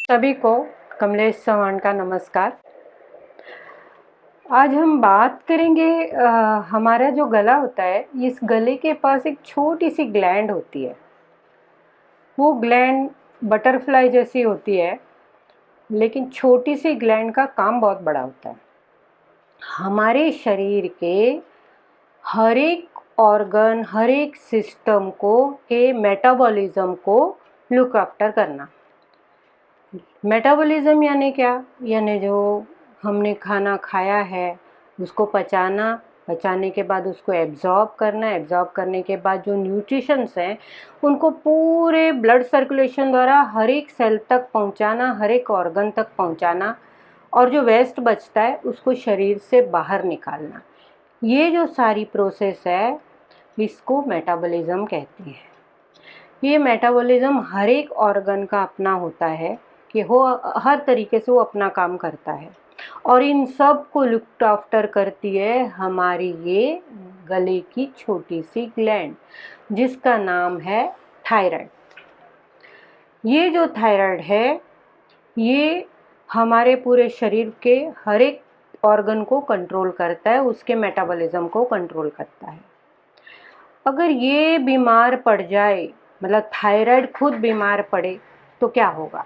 सभी को कमलेश चौहान का नमस्कार। आज हम बात करेंगे हमारा जो गला होता है, इस गले के पास एक छोटी सी ग्लैंड होती है। वो ग्लैंड बटरफ्लाई जैसी होती है, लेकिन छोटी सी ग्लैंड का काम बहुत बड़ा होता है। हमारे शरीर के हर एक ऑर्गन, हर एक सिस्टम के मेटाबॉलिज्म को लुक आफ्टर करना। मेटाबॉलिज्म यानी क्या? यानी जो हमने खाना खाया है उसको पचाना, पचाने के बाद उसको एब्जॉर्ब करना, एब्जॉर्ब करने के बाद जो न्यूट्रिशंस हैं उनको पूरे ब्लड सर्कुलेशन द्वारा हर एक सेल तक पहुंचाना, हर एक ऑर्गन तक पहुंचाना, और जो वेस्ट बचता है उसको शरीर से बाहर निकालना। ये जो सारी प्रोसेस है इसको मेटाबॉलिज्म कहते हैं। ये मेटाबॉलिज्म हर एक ऑर्गन का अपना होता है कि वो हर तरीके से वो अपना काम करता है, और इन सब को लुक आफ्टर करती है हमारी ये गले की छोटी सी ग्लैंड, जिसका नाम है थायराइड। ये जो थायराइड है ये हमारे पूरे शरीर के हर एक ऑर्गन को कंट्रोल करता है, उसके मेटाबॉलिज्म को कंट्रोल करता है। अगर ये बीमार पड़ जाए, मतलब थायराइड खुद बीमार पड़े, तो क्या होगा?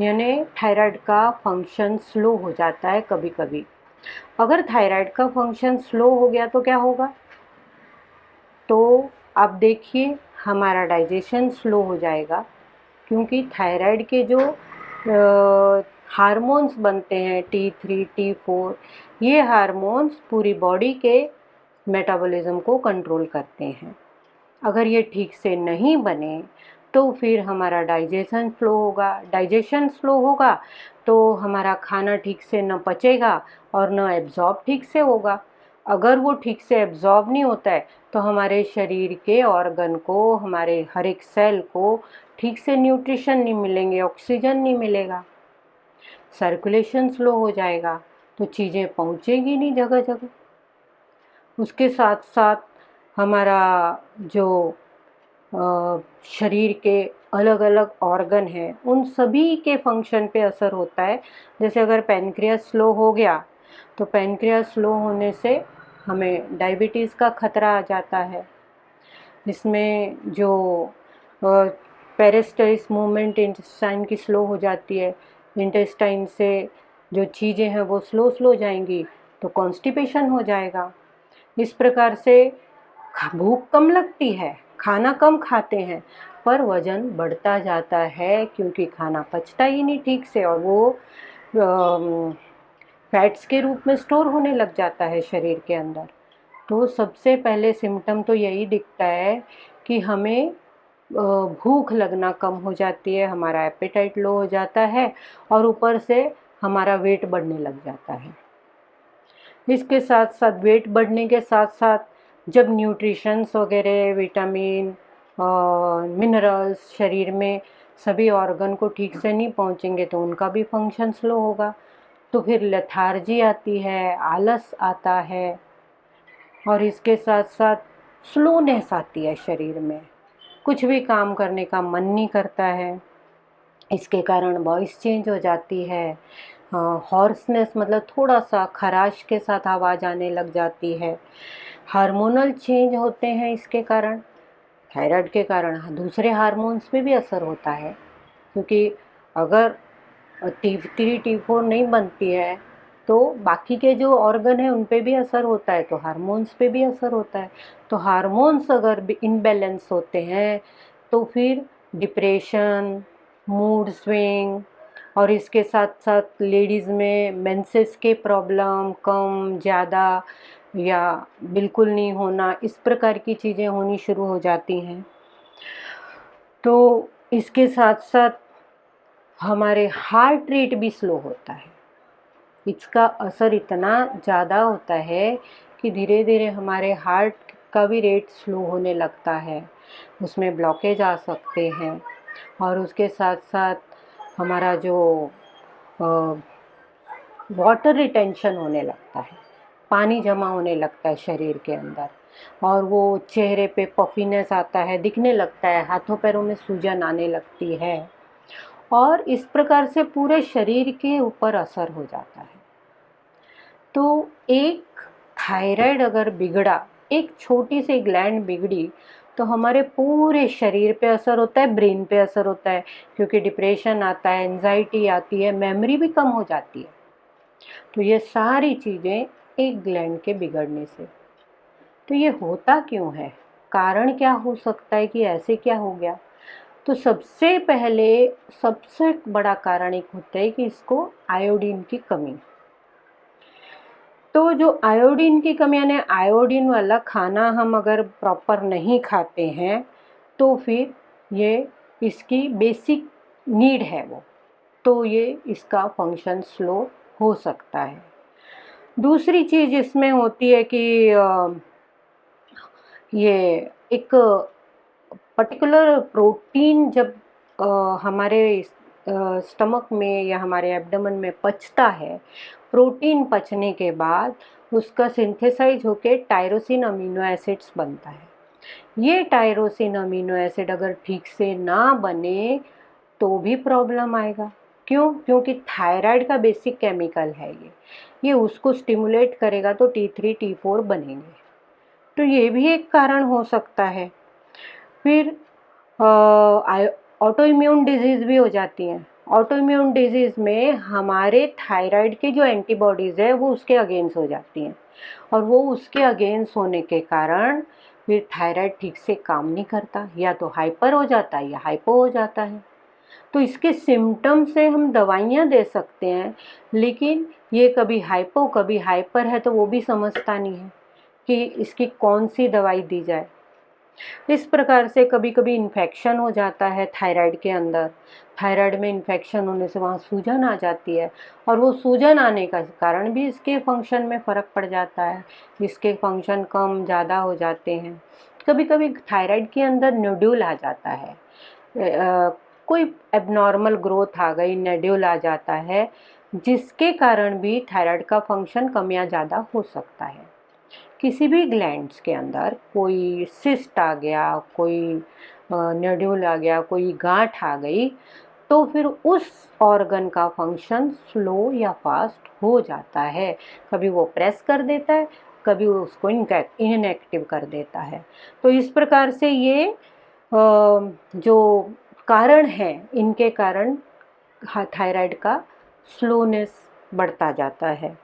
यानी थायराइड का फंक्शन स्लो हो जाता है कभी कभी। अगर थायराइड का फंक्शन स्लो हो गया तो क्या होगा? तो आप देखिए, हमारा डाइजेशन स्लो हो जाएगा, क्योंकि थायराइड के जो हार्मोन्स बनते हैं T3, T4, ये हार्मोन्स पूरी बॉडी के मेटाबॉलिज्म को कंट्रोल करते हैं। अगर ये ठीक से नहीं बने तो फिर हमारा डाइजेशन स्लो होगा तो हमारा खाना ठीक से न पचेगा और न एब्जॉर्ब ठीक से होगा। अगर वो ठीक से एब्जॉर्ब नहीं होता है तो हमारे शरीर के ऑर्गन को, हमारे हर एक सेल को ठीक से न्यूट्रिशन नहीं मिलेंगे, ऑक्सीजन नहीं मिलेगा, सर्कुलेशन स्लो हो जाएगा, तो चीज़ें पहुँचेगी नहीं जगह जगह। उसके साथ साथ हमारा जो शरीर के अलग अलग ऑर्गन हैं उन सभी के फंक्शन पे असर होता है। जैसे अगर पैनक्रियास स्लो हो गया तो पैनक्रियास स्लो होने से हमें डायबिटीज़ का खतरा आ जाता है। इसमें जो पेरिस्टल्स मूवमेंट इंटेस्टाइन की स्लो हो जाती है, इंटेस्टाइन से जो चीज़ें हैं वो स्लो जाएंगी तो कॉन्स्टिपेशन हो जाएगा। इस प्रकार से भूख कम लगती है, खाना कम खाते हैं, पर वज़न बढ़ता जाता है, क्योंकि खाना पचता ही नहीं ठीक से और वो फैट्स के रूप में स्टोर होने लग जाता है शरीर के अंदर। तो सबसे पहले सिम्टम तो यही दिखता है कि हमें भूख लगना कम हो जाती है, हमारा एपेटाइट लो हो जाता है, और ऊपर से हमारा वेट बढ़ने लग जाता है। इसके साथ साथ वेट बढ़ने के साथ साथ जब न्यूट्रिशंस वगैरह, विटामिन, मिनरल्स शरीर में सभी ऑर्गन को ठीक से नहीं पहुंचेंगे तो उनका भी फंक्शन स्लो होगा, तो फिर लेथार्जी आती है, आलस आता है, और इसके साथ साथ स्लोनेस आती है शरीर में, कुछ भी काम करने का मन नहीं करता है। इसके कारण वॉइस चेंज हो जाती है, हॉर्सनेस मतलब थोड़ा सा खराश के साथ आवाज़ आने लग जाती है। हार्मोनल चेंज होते हैं इसके कारण, थायराइड के कारण दूसरे हार्मोन्स पे भी असर होता है, क्योंकि अगर T3, T4 नहीं बनती है तो बाकी के जो ऑर्गन है उन पे भी असर होता है, तो हार्मोन्स पे भी असर होता है। तो हार्मोन्स अगर भी इनबैलेंस होते हैं तो फिर डिप्रेशन, मूड स्विंग, और इसके साथ साथ लेडीज़ में मेंसेस के प्रॉब्लम कम, ज़्यादा या बिल्कुल नहीं होना, इस प्रकार की चीज़ें होनी शुरू हो जाती हैं। तो इसके साथ साथ हमारे हार्ट रेट भी स्लो होता है। इसका असर इतना ज़्यादा होता है कि धीरे धीरे हमारे हार्ट का भी रेट स्लो होने लगता है, उसमें ब्लॉकेज आ सकते हैं, और उसके साथ साथ हमारा जो वाटर रिटेंशन होने लगता है, पानी जमा होने लगता है शरीर के अंदर, और वो चेहरे पे पफीनेस आता है, दिखने लगता है, हाथों पैरों में सूजन आने लगती है, और इस प्रकार से पूरे शरीर के ऊपर असर हो जाता है। तो एक थायराइड अगर बिगड़ा, एक छोटी सी ग्लैंड बिगड़ी, तो हमारे पूरे शरीर पे असर होता है, ब्रेन पे असर होता है, क्योंकि डिप्रेशन आता है, एंजाइटी आती है, मेमोरी भी कम हो जाती है। तो ये सारी चीज़ें एक ग्लैंड के बिगड़ने से। तो ये होता क्यों है, कारण क्या हो सकता है कि ऐसे क्या हो गया? तो सबसे पहले सबसे बड़ा कारण एक होता है कि इसको आयोडीन की कमी। तो जो आयोडीन की कमी यानी आयोडीन वाला खाना हम अगर प्रॉपर नहीं खाते हैं, तो फिर ये इसकी बेसिक नीड है वो, तो ये इसका फंक्शन स्लो हो सकता है। दूसरी चीज़ इसमें होती है कि ये एक पर्टिकुलर प्रोटीन जब हमारे स्टमक में या हमारे एब्डोमेन में पचता है, प्रोटीन पचने के बाद उसका सिंथेसाइज होके टायरोसिन अमीनो एसिड्स बनता है। ये टायरोसिन अमीनो एसिड अगर ठीक से ना बने तो भी प्रॉब्लम आएगा। क्यों? क्योंकि थायराइड का बेसिक केमिकल है ये उसको स्टिमुलेट करेगा तो T3 T4 बनेंगे। तो ये भी एक कारण हो सकता है। फिर ऑटो इम्यून डिजीज़ भी हो जाती हैं। ऑटो इम्यून डिजीज़ में हमारे थायराइड की जो एंटीबॉडीज़ है वो उसके अगेंस्ट हो जाती हैं, और वो उसके अगेंस्ट होने के कारण फिर थायराइड ठीक से काम नहीं करता, या तो हाइपर हो जाता है या हाइपो हो जाता है। तो इसके सिम्टम से हम दवाइयाँ दे सकते हैं, लेकिन ये कभी हाइपो कभी हाइपर है तो वो भी समझता नहीं है कि इसकी कौन सी दवाई दी जाए। इस प्रकार से कभी कभी इन्फेक्शन हो जाता है थायराइड के अंदर। थायराइड में इन्फेक्शन होने से वहाँ सूजन आ जाती है, और वो सूजन आने का कारण भी इसके फंक्शन में फ़र्क पड़ जाता है, इसके फंक्शन कम ज़्यादा हो जाते हैं। कभी कभी थायराइड के अंदर नोड्यूल आ जाता है, कोई एबनॉर्मल ग्रोथ आ गई, नोड्यूल आ जाता है, जिसके कारण भी थायराइड का फंक्शन कम या ज़्यादा हो सकता है। किसी भी ग्लैंड्स के अंदर कोई सिस्ट आ गया, कोई नोड्यूल आ गया, कोई गांठ आ गई, तो फिर उस ऑर्गन का फंक्शन स्लो या फास्ट हो जाता है। कभी वो प्रेस कर देता है, कभी वो उसको इनएक्टिव कर देता है। तो इस प्रकार से ये जो कारण हैं, इनके कारण थायराइड का स्लोनेस बढ़ता जाता है।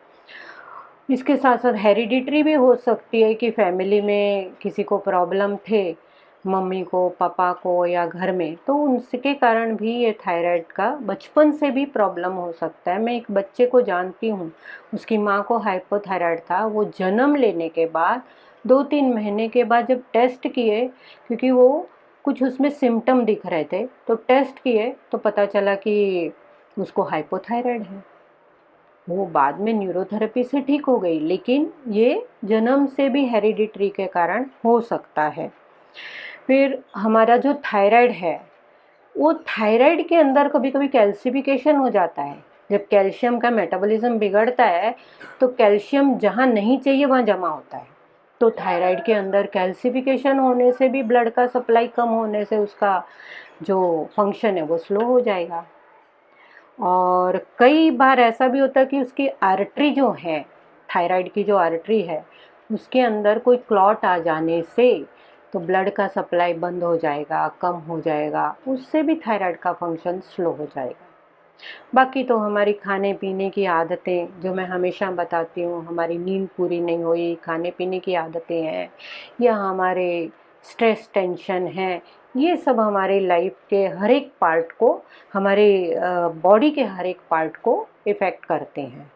इसके साथ साथ हेरिडिटरी भी हो सकती है कि फैमिली में किसी को प्रॉब्लम थे, मम्मी को, पापा को या घर में, तो उनके कारण भी ये थायराइड का बचपन से भी प्रॉब्लम हो सकता है। मैं एक बच्चे को जानती हूँ, उसकी माँ को हाइपोथायराइड था। वो जन्म लेने के बाद 2-3 महीने के बाद जब टेस्ट किए, क्योंकि वो कुछ उसमें सिम्टम दिख रहे थे, तो टेस्ट किए तो पता चला कि उसको हाइपोथायराइड है। वो बाद में न्यूरोथेरेपी से ठीक हो गई, लेकिन ये जन्म से भी हेरिडिटरी के कारण हो सकता है। फिर हमारा जो थायराइड है, वो थायराइड के अंदर कभी कभी कैल्सिफिकेशन हो जाता है। जब कैल्शियम का मेटाबॉलिज्म बिगड़ता है तो कैल्शियम जहाँ नहीं चाहिए वहाँ जमा होता है। तो थायराइड के अंदर कैल्सिफिकेशन होने से भी ब्लड का सप्लाई कम होने से उसका जो फंक्शन है वो स्लो हो जाएगा। और कई बार ऐसा भी होता है कि उसकी आर्टरी जो है, थायराइड की जो आर्टरी है, उसके अंदर कोई क्लॉट आ जाने से तो ब्लड का सप्लाई बंद हो जाएगा, कम हो जाएगा, उससे भी थायराइड का फंक्शन स्लो हो जाएगा। बाकी तो हमारी खाने पीने की आदतें, जो मैं हमेशा बताती हूँ, हमारी नींद पूरी नहीं हुई, खाने पीने की आदतें हैं, या हमारे स्ट्रेस टेंशन है, ये सब हमारे लाइफ के हर एक पार्ट को, हमारे बॉडी के हर एक पार्ट को इफ़ेक्ट करते हैं।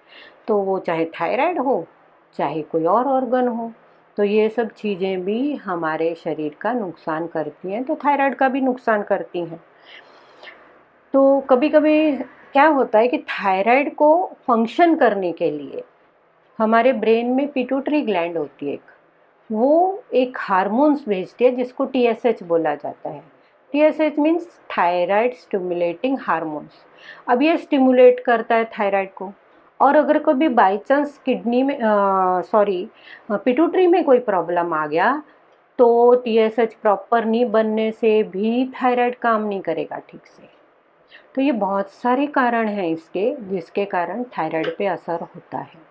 तो वो चाहे थायराइड हो, चाहे कोई और ऑर्गन हो, तो ये सब चीज़ें भी हमारे शरीर का नुकसान करती हैं, तो थायराइड का भी नुकसान करती हैं। तो कभी कभी क्या होता है कि थायराइड को फंक्शन करने के लिए हमारे ब्रेन में पिट्यूटरी ग्लैंड होती है एक, वो एक हार्मोन्स भेजती है जिसको TSH बोला जाता है। TSH means thyroid stimulating hormones. अब ये स्टिमुलेट करता है थायराइड को, और अगर कभी बाई चांस किडनी में पिट्यूटरी में कोई प्रॉब्लम आ गया, तो TSH प्रॉपर नहीं बनने से भी थायराइड काम नहीं करेगा ठीक से। तो ये बहुत सारे कारण हैं इसके, जिसके कारण थायराइड पे असर होता है।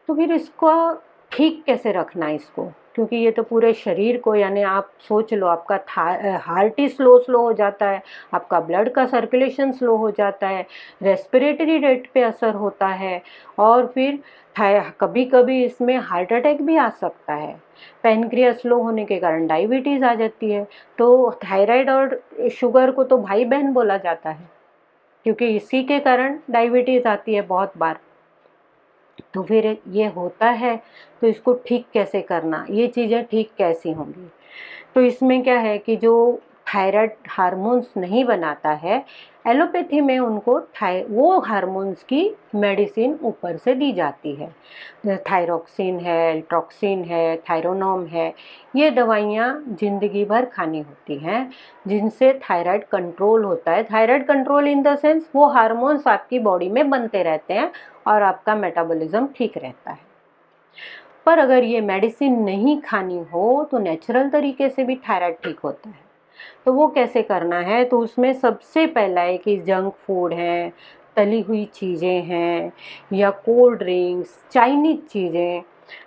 तो फिर इसको ठीक कैसे रखना है इसको, क्योंकि ये तो पूरे शरीर को, यानी आप सोच लो आपका हार्ट ही स्लो स्लो हो जाता है, आपका ब्लड का सर्कुलेशन स्लो हो जाता है, रेस्पिरेटरी रेट पे असर होता है, और फिर कभी कभी इसमें हार्ट अटैक भी आ सकता है। पैनक्रियास स्लो होने के कारण डायबिटीज़ आ जाती है। तो थायराइड और शुगर को तो भाई बहन बोला जाता है, क्योंकि इसी के कारण डायबिटीज़ आती है बहुत बार। तो फिर ये होता है, तो इसको ठीक कैसे करना, ये चीज़ें ठीक कैसी होंगी। तो इसमें क्या है कि जो थायराइड हार्मोन्स नहीं बनाता है, एलोपैथी में उनको वो हार्मोन्स की मेडिसिन ऊपर से दी जाती है। थायरोक्सिन है, एल्ट्रोक्सिन है, थायरोनॉम है, ये दवाइयाँ ज़िंदगी भर खानी होती हैं, जिनसे थायराइड कंट्रोल होता है। Thyroid control in the sense वो हार्मोन्स आपकी बॉडी में बनते रहते हैं और आपका मेटाबॉलिज्म ठीक रहता है। पर अगर ये मेडिसिन नहीं खानी हो तो नेचुरल तरीके से भी थायराइड ठीक होता है। तो वो कैसे करना है, तो उसमें सबसे पहला है कि जंक फूड है, तली हुई चीज़ें हैं, या कोल्ड ड्रिंक्स, चाइनीज़ चीज़ें,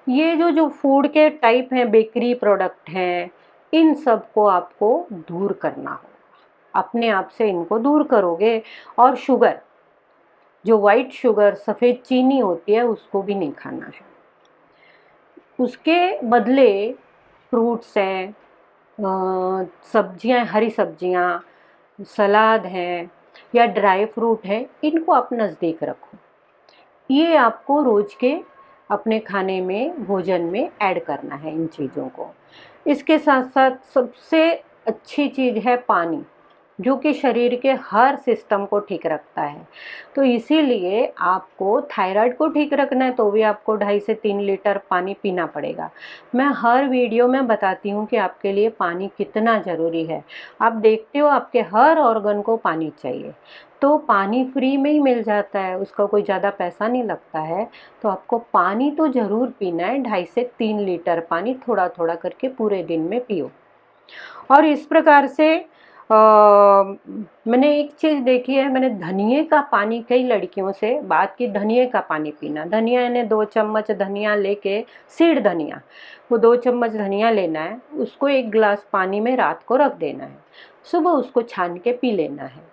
ये जो जो फूड के टाइप हैं, बेकरी प्रोडक्ट हैं, इन सब को आपको दूर करना होगा। अपने आप से इनको दूर करोगे। और शुगर, जो वाइट शुगर, सफ़ेद चीनी होती है, उसको भी नहीं खाना है। उसके बदले फ्रूट्स हैं, सब्जियां, हरी सब्जियां, सलाद हैं, या ड्राई फ्रूट है, इनको आप नज़दीक रखो। ये आपको रोज़ के अपने खाने में, भोजन में ऐड करना है इन चीज़ों को। इसके साथ साथ सबसे अच्छी चीज़ है पानी, जो कि शरीर के हर सिस्टम को ठीक रखता है। तो इसीलिए आपको थायराइड को ठीक रखना है तो भी आपको 2.5 से 3 लीटर पानी पीना पड़ेगा। मैं हर वीडियो में बताती हूँ कि आपके लिए पानी कितना ज़रूरी है। आप देखते हो आपके हर ऑर्गन को पानी चाहिए, तो पानी फ्री में ही मिल जाता है, उसका कोई ज़्यादा पैसा नहीं लगता है। तो आपको पानी तो ज़रूर पीना है, 2.5 से 3 लीटर पानी थोड़ा थोड़ा करके पूरे दिन में पियो। और इस प्रकार से मैंने एक चीज़ देखी है, मैंने धनिए का पानी, कई लड़कियों से बात की, धनिए का पानी पीना। धनिया यानी 2 चम्मच धनिया लेके, सीड धनिया, वो 2 चम्मच धनिया लेना है, उसको 1 गिलास पानी में रात को रख देना है, सुबह उसको छान के पी लेना है।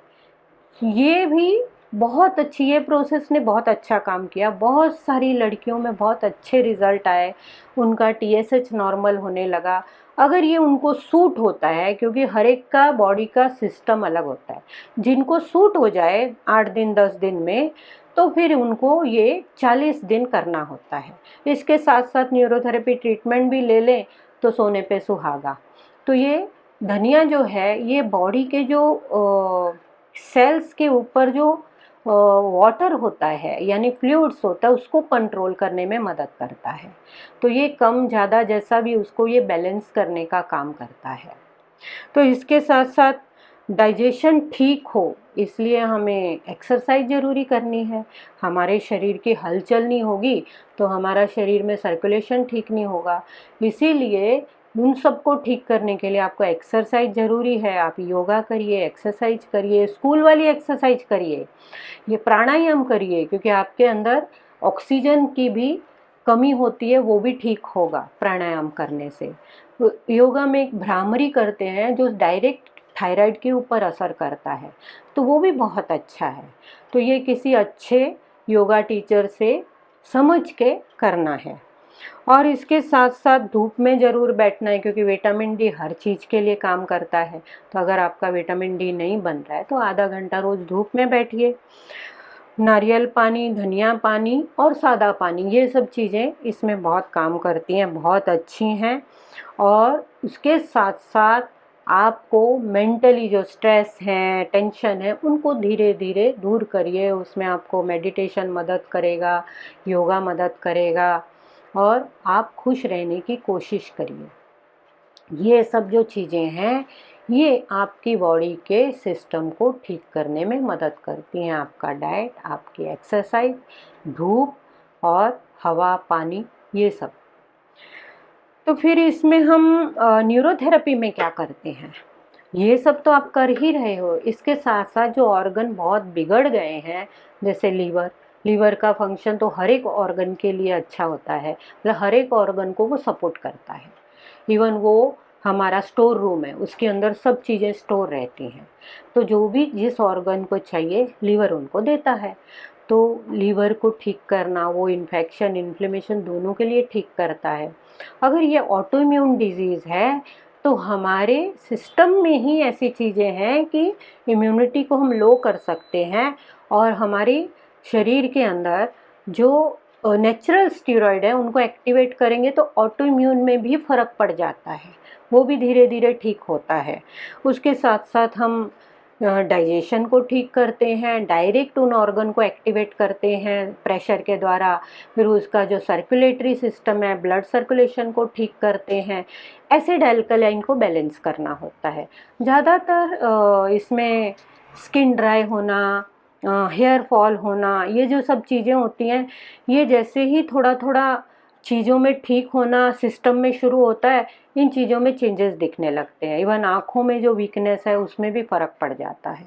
ये भी बहुत अच्छी, ये प्रोसेस ने बहुत अच्छा काम किया। बहुत सारी लड़कियों में बहुत अच्छे रिज़ल्ट आए, उनका TSH नॉर्मल होने लगा। अगर ये उनको सूट होता है, क्योंकि हर एक का बॉडी का सिस्टम अलग होता है, जिनको सूट हो जाए 8 दिन 10 दिन में, तो फिर उनको ये 40 दिन करना होता है। इसके साथ साथ न्यूरोथेरेपी ट्रीटमेंट भी ले लें तो सोने पे सुहागा। तो ये धनिया जो है, ये बॉडी के जो सेल्स के ऊपर जो वाटर होता है, यानी फ्लूइड्स होता है, उसको कंट्रोल करने में मदद करता है। तो ये कम ज़्यादा जैसा भी, उसको ये बैलेंस करने का काम करता है। तो इसके साथ साथ डाइजेशन ठीक हो, इसलिए हमें एक्सरसाइज ज़रूरी करनी है। हमारे शरीर की हलचल नहीं होगी तो हमारा शरीर में सर्कुलेशन ठीक नहीं होगा। इसीलिए उन सबको ठीक करने के लिए आपको एक्सरसाइज ज़रूरी है। आप योगा करिए, एक्सरसाइज करिए, स्कूल वाली एक्सरसाइज करिए, ये प्राणायाम करिए, क्योंकि आपके अंदर ऑक्सीजन की भी कमी होती है, वो भी ठीक होगा प्राणायाम करने से। योगा में एक भ्रामरी करते हैं जो डायरेक्ट थायराइड के ऊपर असर करता है, तो वो भी बहुत अच्छा है। तो ये किसी अच्छे योगा टीचर से समझ के करना है। और इसके साथ साथ धूप में ज़रूर बैठना है, क्योंकि विटामिन डी हर चीज़ के लिए काम करता है। तो अगर आपका विटामिन डी नहीं बन रहा है तो आधा घंटा रोज़ धूप में बैठिए। नारियल पानी, धनिया पानी और सादा पानी, ये सब चीज़ें इसमें बहुत काम करती हैं, बहुत अच्छी हैं। और उसके साथ साथ आपको मेंटली जो स्ट्रेस है, टेंशन है, उनको धीरे धीरे दूर करिए। उसमें आपको मेडिटेशन मदद करेगा, योगा मदद करेगा, और आप खुश रहने की कोशिश करिए। ये सब जो चीज़ें हैं, ये आपकी बॉडी के सिस्टम को ठीक करने में मदद करती हैं। आपका डाइट, आपकी एक्सरसाइज, धूप और हवा, पानी, ये सब। तो फिर इसमें हम न्यूरोथेरेपी में क्या करते हैं, ये सब तो आप कर ही रहे हो, इसके साथ साथ जो ऑर्गन बहुत बिगड़ गए हैं, जैसे लीवर का फंक्शन तो हर एक ऑर्गन के लिए अच्छा होता है, मतलब हर एक ऑर्गन को वो सपोर्ट करता है। इवन वो हमारा स्टोर रूम है, उसके अंदर सब चीज़ें स्टोर रहती हैं, तो जो भी जिस ऑर्गन को चाहिए लीवर उनको देता है। तो लीवर को ठीक करना, वो इन्फेक्शन इन्फ्लेमेशन दोनों के लिए ठीक करता है। अगर ये ऑटो इम्यून डिजीज़ है तो हमारे सिस्टम में ही ऐसी चीज़ें हैं कि इम्यूनिटी को हम लो कर सकते हैं, और हमारे शरीर के अंदर जो नेचुरल स्टेरॉइड है उनको एक्टिवेट करेंगे तो ऑटो इम्यून में भी फ़र्क पड़ जाता है, वो भी धीरे धीरे ठीक होता है। उसके साथ साथ हम डाइजेशन को ठीक करते हैं, डायरेक्ट उन ऑर्गन को एक्टिवेट करते हैं प्रेशर के द्वारा, फिर उसका जो सर्कुलेटरी सिस्टम है ब्लड सर्कुलेशन को ठीक करते हैं। एसिड अल्कलाइन को बैलेंस करना होता है। ज़्यादातर इसमें स्किन ड्राई होना, हेयर फॉल होना, ये जो सब चीज़ें होती हैं, ये जैसे ही थोड़ा थोड़ा चीज़ों में ठीक होना सिस्टम में शुरू होता है, इन चीज़ों में चेंजेस दिखने लगते हैं। इवन आँखों में जो वीकनेस है उसमें भी फ़र्क पड़ जाता है।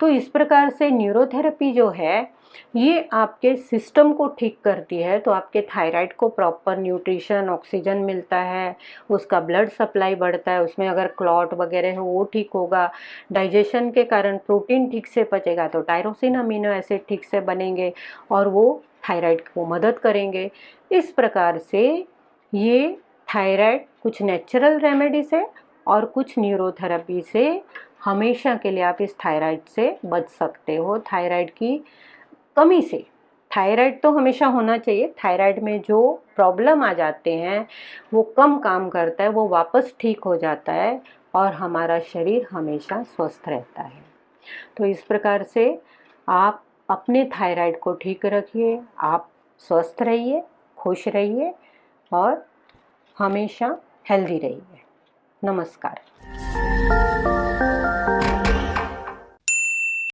तो इस प्रकार से न्यूरोथेरेपी जो है ये आपके सिस्टम को ठीक करती है, तो आपके थायराइड को प्रॉपर न्यूट्रिशन ऑक्सीजन मिलता है, उसका ब्लड सप्लाई बढ़ता है, उसमें अगर क्लॉट वगैरह हो वो ठीक होगा, डाइजेशन के कारण प्रोटीन ठीक से पचेगा तो टायरोसिन अमीनो एसिड ठीक से बनेंगे और वो थायराइड को मदद करेंगे। इस प्रकार से ये थायराइड कुछ नेचुरल रेमेडी से और कुछ न्यूरोथेरेपी से हमेशा के लिए आप इस थायराइड से बच सकते हो। थायराइड की कमी से, थायराइड तो हमेशा होना चाहिए, थायराइड में जो प्रॉब्लम आ जाते हैं वो कम काम करता है, वो वापस ठीक हो जाता है और हमारा शरीर हमेशा स्वस्थ रहता है। तो इस प्रकार से आप अपने थायराइड को ठीक रखिए, आप स्वस्थ रहिए, खुश रहिए और हमेशा हेल्दी रहिए। नमस्कार।